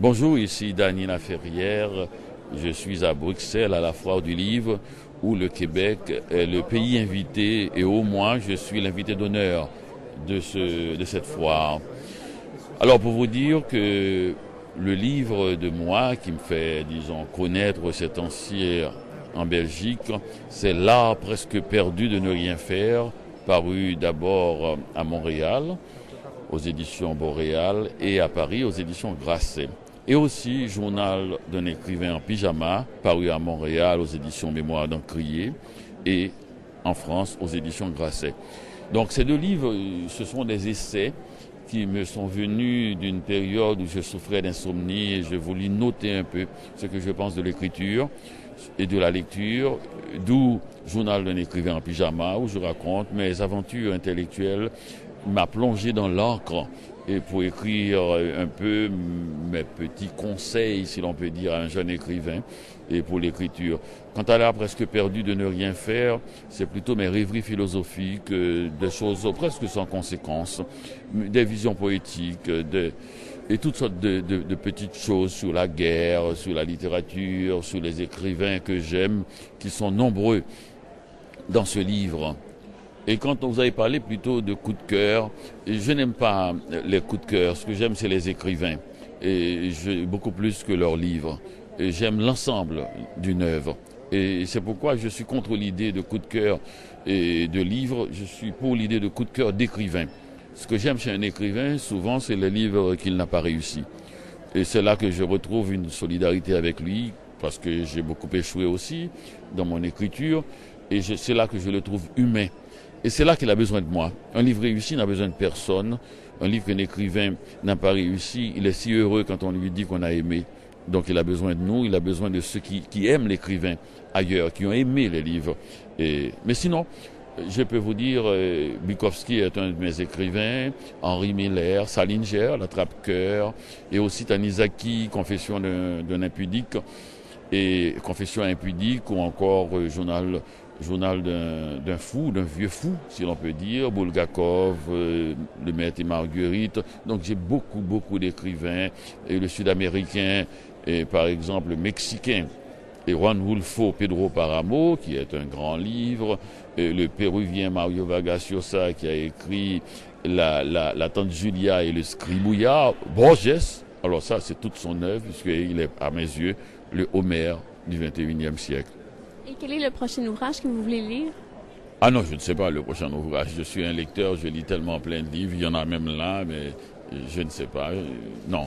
Bonjour, ici Daniela Ferrière. Je suis à Bruxelles à la Foire du Livre où le Québec est le pays invité et au moins je suis l'invité d'honneur de cette foire. Alors pour vous dire que le livre de moi qui me fait, disons, connaître ces temps-ci en Belgique, c'est L'art presque perdu de ne rien faire, paru d'abord à Montréal aux éditions Boréal et à Paris aux éditions Grasset. Et aussi Journal d'un écrivain en pyjama, paru à Montréal aux éditions Mémoire d'Encrier et en France aux éditions Grasset. Donc ces deux livres, ce sont des essais qui me sont venus d'une période où je souffrais d'insomnie et je voulais noter un peu ce que je pense de l'écriture et de la lecture, d'où Journal d'un écrivain en pyjama, où je raconte mes aventures intellectuelles, m'a plongé dans l'encre et pour écrire un peu mes petits conseils, si l'on peut dire, à un jeune écrivain et pour l'écriture. Quant à l'art presque perdu de ne rien faire, c'est plutôt mes rêveries philosophiques, des choses presque sans conséquence, des visions poétiques, et toutes sortes de petites choses sur la guerre, sur la littérature, sur les écrivains que j'aime, qui sont nombreux dans ce livre. Et quand vous avez parlé plutôt de coups de cœur, je n'aime pas les coups de cœur. Ce que j'aime, c'est les écrivains. Et beaucoup plus que leurs livres. Et j'aime l'ensemble d'une œuvre. Et c'est pourquoi je suis contre l'idée de coups de cœur et de livres. Je suis pour l'idée de coups de cœur d'écrivain. Ce que j'aime chez un écrivain, souvent, c'est les livres qu'il n'a pas réussi. Et c'est là que je retrouve une solidarité avec lui, parce que j'ai beaucoup échoué aussi dans mon écriture. Et c'est là que je le trouve humain. Et c'est là qu'il a besoin de moi. Un livre réussi n'a besoin de personne. Un livre qu'un écrivain n'a pas réussi, il est si heureux quand on lui dit qu'on a aimé. Donc il a besoin de nous, il a besoin de ceux qui aiment l'écrivain ailleurs, qui ont aimé les livres. Mais sinon, je peux vous dire, Bukowski est un de mes écrivains, Henri Miller, Salinger, l'attrape-cœur, et aussi Tanizaki, Confession d'un impudique, et Confession impudique, ou encore Journal d'un fou, d'un vieux fou, si l'on peut dire, Bulgakov, Le Maître et Marguerite. Donc j'ai beaucoup d'écrivains, et le sud-américain, et par exemple le mexicain, et Juan Rulfo Pedro Paramo, qui est un grand livre, et le péruvien Mario Vargas Llosa, qui a écrit la Tante Julia et le Scribouillat, Borges. Alors ça, c'est toute son œuvre, puisqu'il est, à mes yeux, le Homère du XXIe siècle. Et quel est le prochain ouvrage que vous voulez lire? Ah non, je ne sais pas le prochain ouvrage. Je suis un lecteur, je lis tellement plein de livres, il y en a même là, mais je ne sais pas. Non.